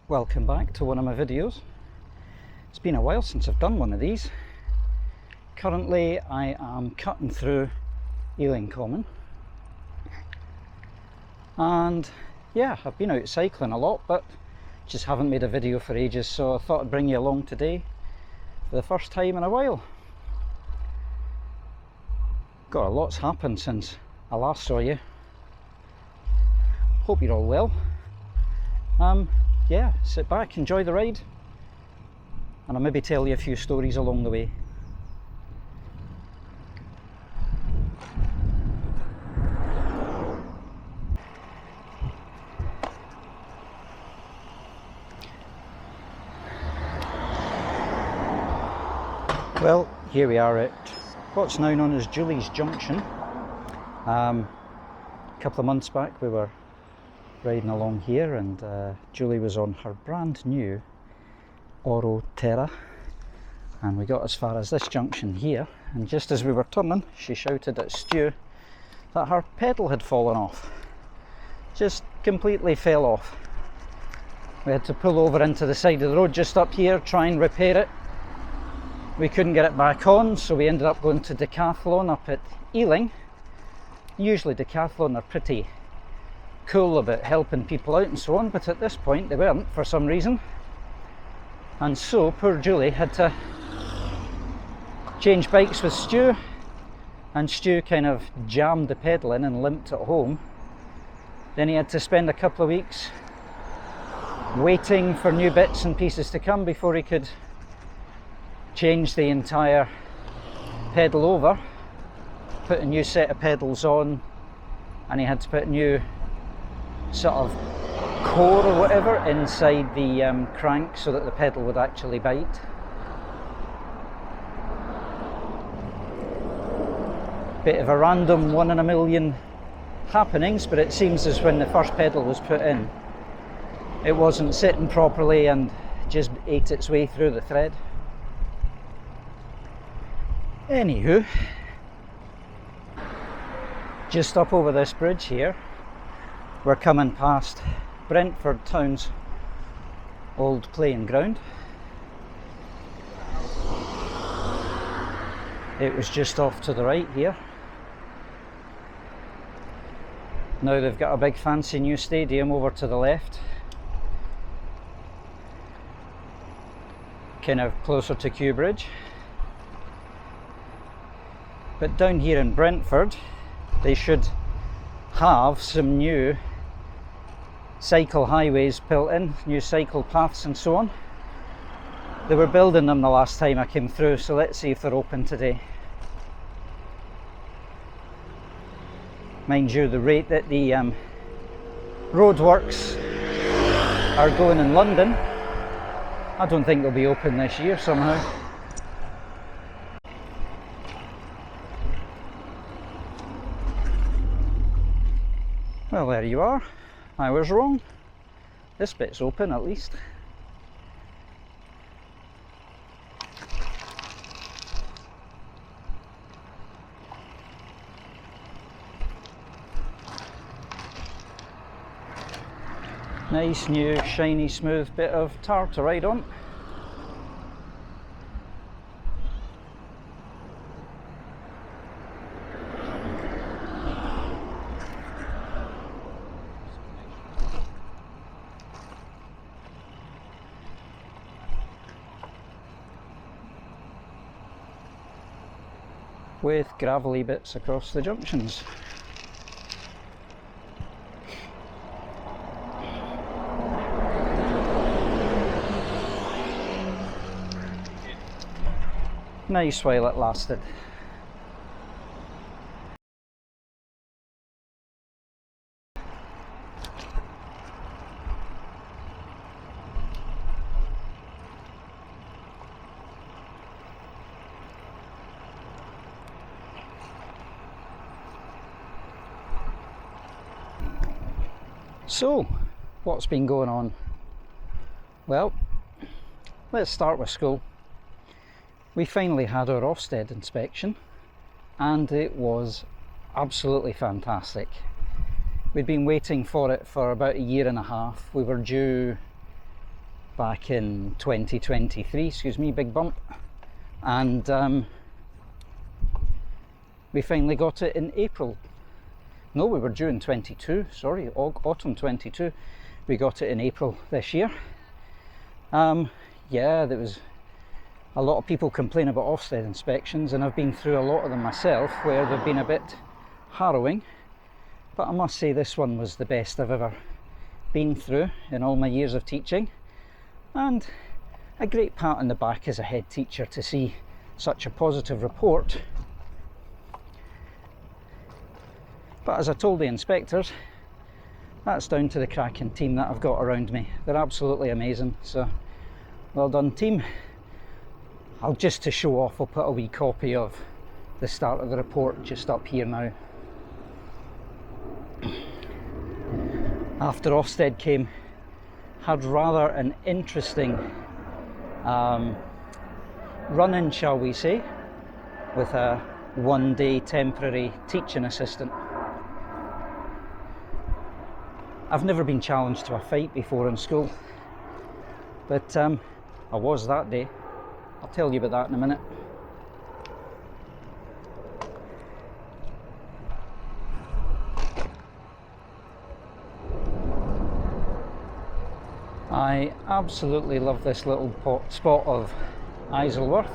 Welcome back to one of my videos. It's been a while since I've done one of these. Currently I am cutting through Ealing Common, and yeah, I've been out cycling a lot but just haven't made a video for ages, so I thought I'd bring you along today for the first time in a while. Got a lot's happened since I last saw you. Hope you're all well. Yeah, sit back, enjoy the ride, and I'll maybe tell you a few stories along the way. Well, here we are at what's now known as Julie's Junction. A couple of months back we were riding along here, and Julie was on her brand new Oro Terra, and we got as far as this junction here, and just as we were turning she shouted at Stu that her pedal had fallen off. Just completely fell off. We had to pull over into the side of the road just up here, try and repair it. We couldn't get it back on, so we ended up going to Decathlon up at Ealing. Usually Decathlon are pretty cool about helping people out and so on, but at this point they weren't for some reason, and so poor Julie had to change bikes with Stu, and Stu kind of jammed the pedal in and limped it home. Then he had to spend a couple of weeks waiting for new bits and pieces to come before he could change the entire pedal over, put a new set of pedals on, and he had to put a new sort of core or whatever inside the crank so that the pedal would actually bite. Bit of a random 1 in a million happenings, but it seems as when the first pedal was put in, it wasn't sitting properly and just ate its way through the thread. Anywho, just up over this bridge here, we're coming past Brentford Town's old playing ground. It was just off to the right here. Now they've got a big fancy new stadium over to the left, kind of closer to Kew Bridge. But down here in Brentford they should have some new cycle highways built in, new cycle paths and so on. They were building them the last time I came through, so let's see if they're open today. Mind you, the rate that the roadworks are going in London, I don't think they'll be open this year somehow. Well, there you are. I was wrong. This bit's open at least. Nice new shiny smooth bit of tar to ride on. With gravelly bits across the junctions. Nice while it lasted. So, what's been going on? Well, let's start with school. We finally had our Ofsted inspection and it was absolutely fantastic. We'd been waiting for it for about a year and a half. We were due back in 2023, excuse me, big bump, and we finally got it in April. No, we were due in 22, sorry, autumn 22. We got it in April this year. Yeah, there was a lot of people complain about Ofsted inspections, and I've been through a lot of them myself where they've been a bit harrowing, but I must say this one was the best I've ever been through in all my years of teaching, and a great pat on the back as a head teacher to see such a positive report. But as I told the inspectors, that's down to the cracking team that I've got around me. They're absolutely amazing, so well done team. I'll, just to show off, I'll put a wee copy of the start of the report just up here now. After Ofsted came, had rather an interesting run-in, shall we say, with a one-day temporary teaching assistant. I've never been challenged to a fight before in school, but I was that day. I'll tell you about that in a minute. I absolutely love this little spot of Isleworth.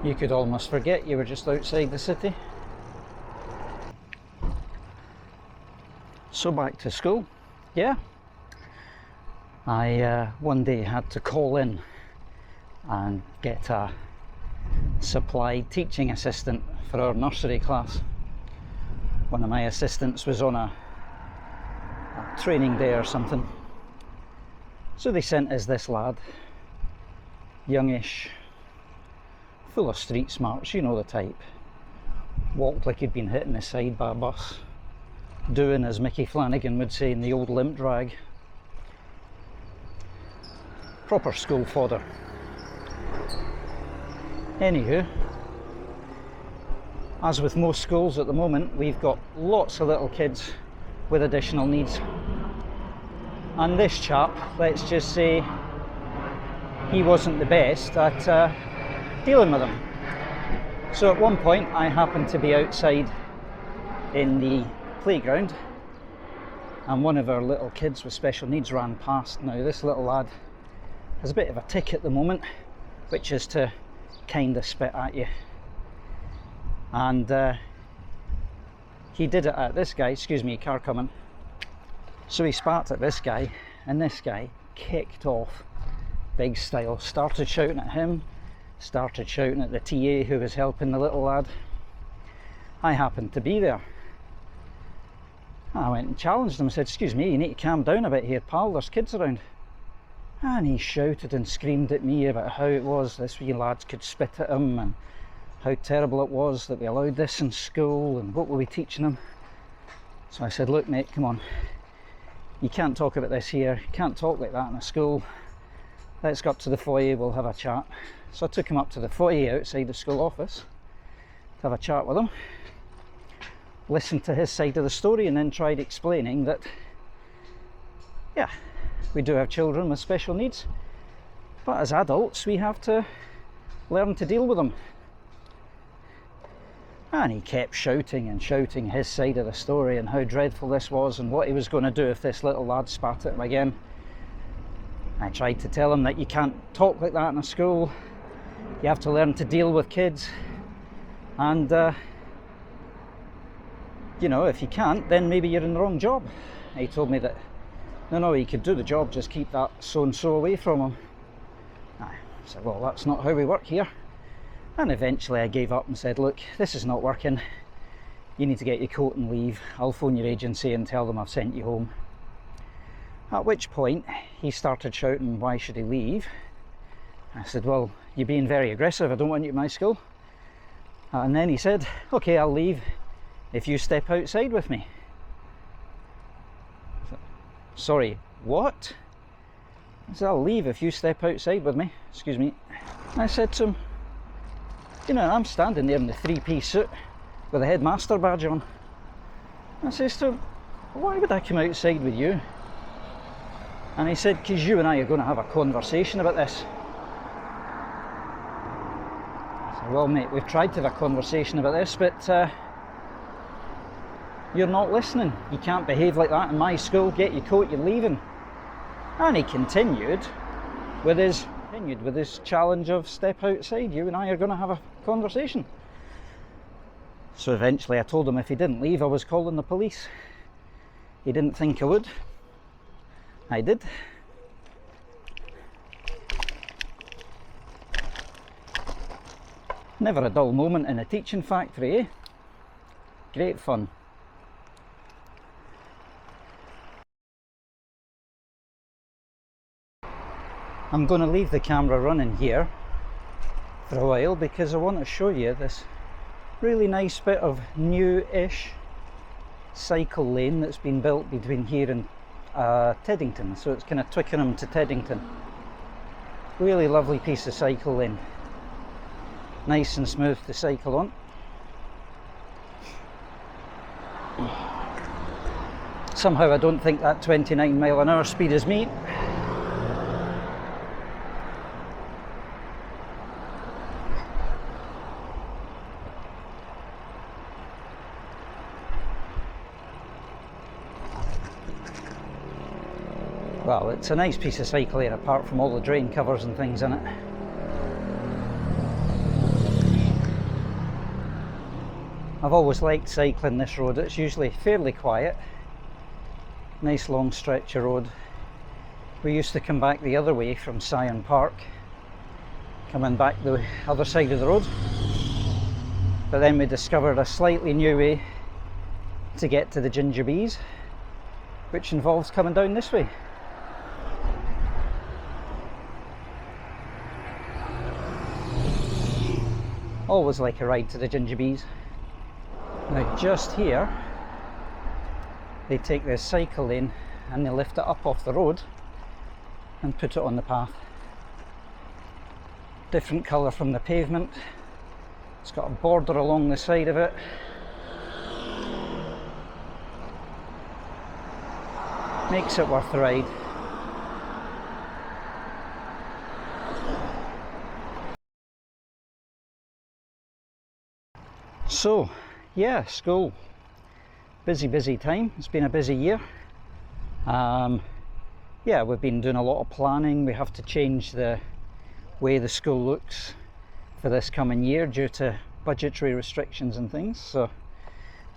You could almost forget you were just outside the city. So back to school. Yeah, I one day had to call in and get a supplied teaching assistant for our nursery class. One of my assistants was on a training day or something, so they sent us this lad, youngish, full of street smarts, you know the type. Walked like he'd been hit in the side by a bus, doing, as Mickey Flanagan would say, in the old limp drag. Proper school fodder. Anywho, as with most schools at the moment, we've got lots of little kids with additional needs. And this chap, let's just say, he wasn't the best at dealing with them. So at one point I happened to be outside in the playground, and one of our little kids with special needs ran past. Now this little lad has a bit of a tick at the moment, which is to kind of spit at you, and he did it at this guy. Excuse me, car coming. So he spat at this guy, and this guy kicked off big style, started shouting at him, started shouting at the TA who was helping the little lad. I happened to be there. I went and challenged him. I said, excuse me, you need to calm down a bit here, pal, there's kids around. And he shouted and screamed at me about how it was this wee lads could spit at him, and how terrible it was that we allowed this in school, and what were we teaching him. So I said, look mate, come on, you can't talk about this here, you can't talk like that in a school. Let's go up to the foyer, we'll have a chat. So I took him up to the foyer outside the school office to have a chat with him, listened to his side of the story, and then tried explaining that, yeah, we do have children with special needs, but as adults we have to learn to deal with them. And he kept shouting and shouting his side of the story and how dreadful this was and what he was going to do if this little lad spat at him again. I tried to tell him that you can't talk like that in a school, you have to learn to deal with kids, and you know, if you can't, then maybe you're in the wrong job. He told me that no, he could do the job, just keep that so-and-so away from him. I said, well, that's not how we work here. And eventually I gave up and said, look, this is not working, you need to get your coat and leave, I'll phone your agency and tell them I've sent you home. At which point he started shouting, why should he leave? I said, well, you're being very aggressive, I don't want you at my school. And then he said, okay, I'll leave if you step outside with me. Sorry, what? I said, I'll leave if you step outside with me. Excuse me. I said to him, you know, I'm standing there in the three-piece suit with a headmaster badge on. I says to him, why would I come outside with you? And he said, because you and I are going to have a conversation about this. I said, well mate, we've tried to have a conversation about this, but you're not listening. You can't behave like that in my school. Get your coat, you're leaving. And he continued with his challenge of step outside. You and I are going to have a conversation. So eventually I told him if he didn't leave, I was calling the police. He didn't think I would. I did. Never a dull moment in a teaching factory, eh? Great fun. I'm going to leave the camera running here for a while because I want to show you this really nice bit of new-ish cycle lane that's been built between here and Teddington. So it's kind of Twickenham to Teddington. Really lovely piece of cycle lane. Nice and smooth to cycle on. Somehow I don't think that 29 mile an hour speed is me. Well, it's a nice piece of cycle lane apart from all the drain covers and things in it. I've always liked cycling this road. It's usually fairly quiet. Nice long stretch of road. We used to come back the other way from Syon Park, coming back the other side of the road. But then we discovered a slightly new way to get to the Ginger Bees, which involves coming down this way. Always like a ride to the Ginger Bees. Now just here, they take this cycle lane and they lift it up off the road and put it on the path. Different colour from the pavement. It's got a border along the side of it. Makes it worth the ride. So, yeah, school. Busy time. It's been a busy year. Yeah, we've been doing a lot of planning. We have to change the way the school looks for this coming year due to budgetary restrictions and things. So,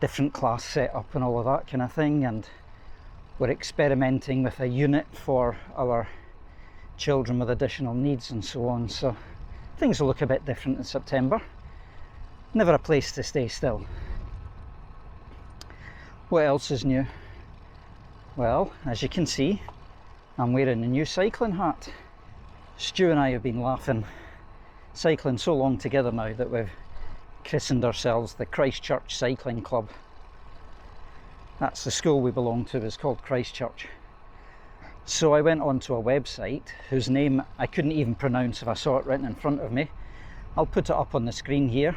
different class setup and all of that kind of thing. And we're experimenting with a unit for our children with additional needs and so on. So, things will look a bit different in September. Never a place to stay still. What else is new? Well, as you can see, I'm wearing a new cycling hat. Stu and I have been laughing, cycling so long together now that we've christened ourselves the Christchurch Cycling Club. That's the school we belong to, is called Christchurch. So I went onto a website whose name I couldn't even pronounce if I saw it written in front of me. I'll put it up on the screen here.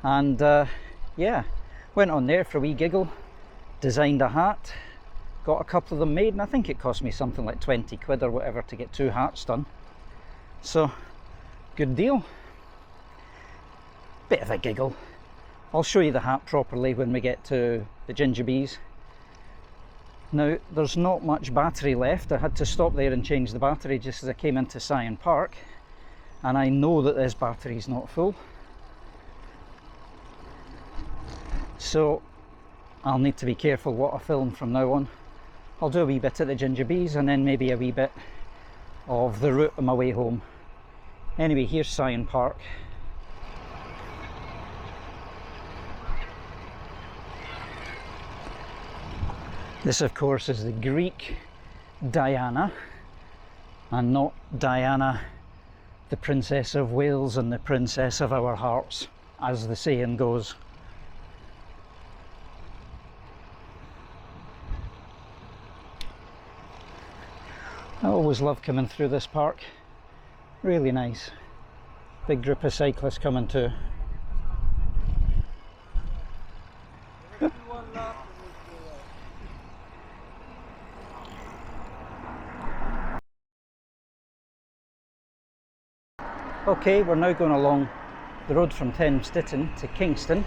And yeah, went on there for a wee giggle, designed a hat, got a couple of them made, and I think it cost me something like 20 quid or whatever to get 2 hats done. So, good deal. Bit of a giggle. I'll show you the hat properly when we get to the Ginger Bees. Now, there's not much battery left. I had to stop there and change the battery just as I came into Syon Park, and I know that this battery's not full. So I'll need to be careful what I film from now on. I'll do a wee bit at the Ginger Bees and then maybe a wee bit of the route on my way home. Anyway, here's Syon Park. This of course is the Greek Diana and not Diana the Princess of Wales and the Princess of our hearts, as the saying goes. I always love coming through this park, really nice. Big group of cyclists coming too. Okay, we're now going along the road from Thames Ditton to Kingston,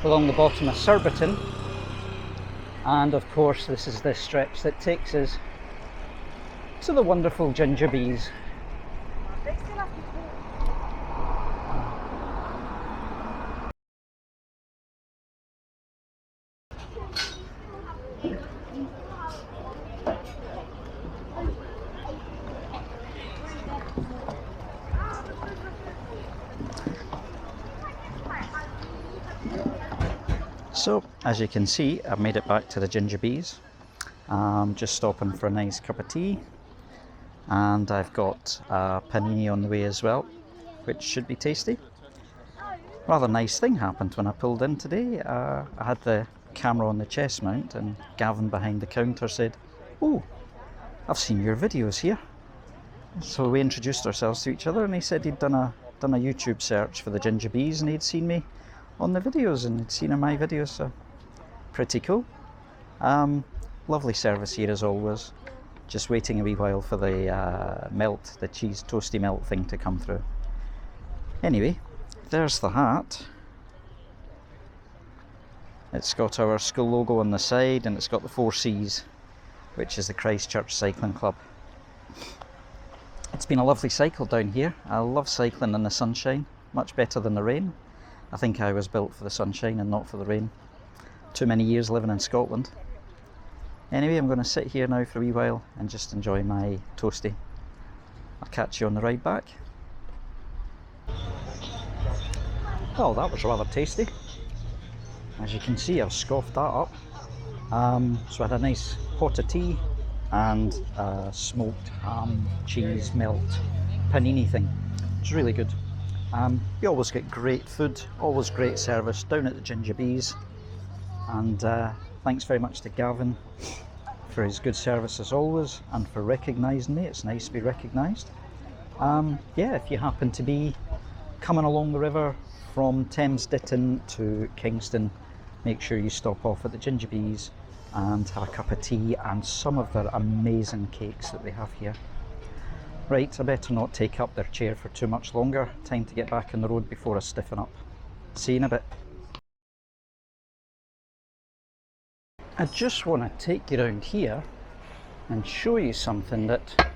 along the bottom of Surbiton, and of course this is the stretch that takes us to the wonderful ginger bees. So, as you can see, I've made it back to the ginger bees. Just stopping for a nice cup of tea, and I've got a panini on the way as well, which should be tasty. Rather nice thing happened when I pulled in today. I had the camera on the chest mount, and Gavin behind the counter said, "Oh, I've seen your videos here." So we introduced ourselves to each other, and he said he'd done a YouTube search for the ginger bees, and he'd seen me on the videos, and he'd seen my videos, so pretty cool. Lovely service here as always. Just waiting a wee while for the melt, the cheese toasty melt thing to come through. Anyway, there's the hat. It's got our school logo on the side, and it's got the 4 C's, which is the Christchurch Cycling Club. It's been a lovely cycle down here. I love cycling in the sunshine, much better than the rain. I think I was built for the sunshine and not for the rain. Too many years living in Scotland. Anyway, I'm going to sit here now for a wee while and just enjoy my toasty. I'll catch you on the ride back. Oh, that was rather tasty. As you can see, I've scoffed that up. So I had a nice pot of tea and a smoked ham cheese melt panini thing. It's really good. You always get great food, always great service down at the Ginger Bees, and thanks very much to Gavin for his good service as always, and for recognising me. It's nice to be recognised. Yeah, if you happen to be coming along the river from Thames Ditton to Kingston, make sure you stop off at the Ginger Bees and have a cup of tea and some of their amazing cakes that they have here. Right, I better not take up their chair for too much longer. Time to get back on the road before I stiffen up. See you in a bit. I just want to take you around here and show you something that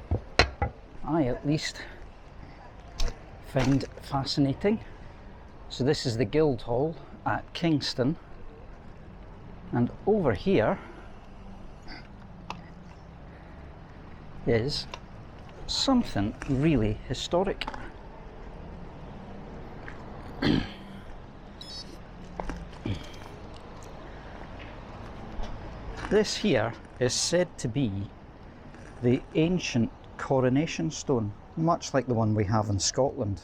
I at least find fascinating. So this is the Guildhall at Kingston, and over here is something really historic. This here is said to be the ancient coronation stone, much like the one we have in Scotland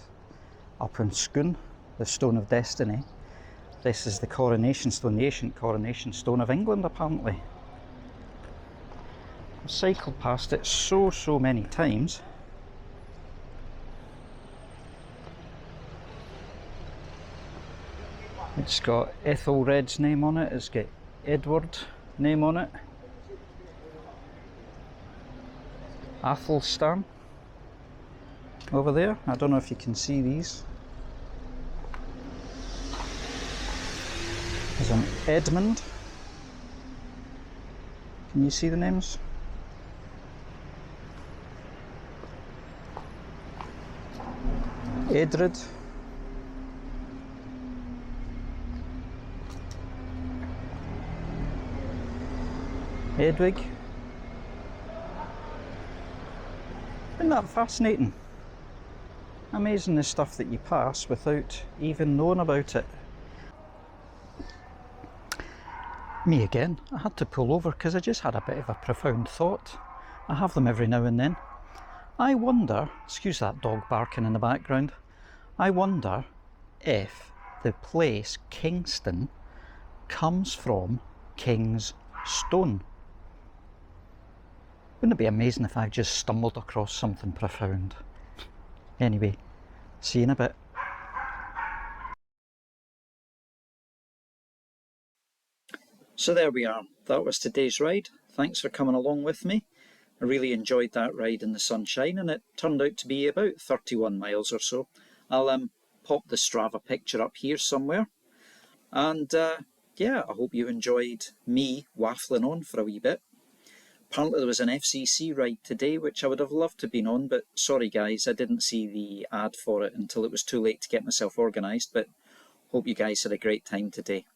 up in Scone, the Stone of Destiny. This is the coronation stone, the ancient coronation stone of England apparently. I've cycled past it so many times. It's got Ethelred's name on it, it's got Edward's name on it, Athelstan over there. I don't know if you can see these. There's an Edmund. Can you see the names? Edred. Edwig. Isn't that fascinating? Amazing the stuff that you pass without even knowing about it. Me again, I had to pull over because I just had a bit of a profound thought. I have them every now and then. I wonder, excuse that dog barking in the background, I wonder if the place Kingston comes from King's Stone. Wouldn't it be amazing if I just stumbled across something profound? Anyway, see you in a bit. So there we are. That was today's ride. Thanks for coming along with me. I really enjoyed that ride in the sunshine, and it turned out to be about 31 miles or so. I'll pop the Strava picture up here somewhere. And yeah, I hope you enjoyed me waffling on for a wee bit. Apparently there was an FCC ride today, which I would have loved to have been on, but sorry guys, I didn't see the ad for it until it was too late to get myself organised, but hope you guys had a great time today.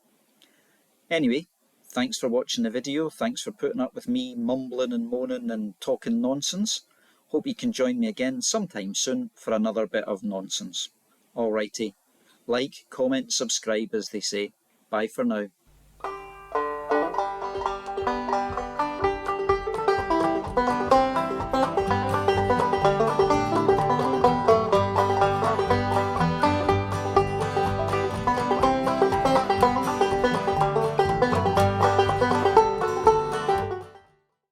Anyway, thanks for watching the video, thanks for putting up with me mumbling and moaning and talking nonsense. Hope you can join me again sometime soon for another bit of nonsense. Alrighty, like, comment, subscribe as they say. Bye for now.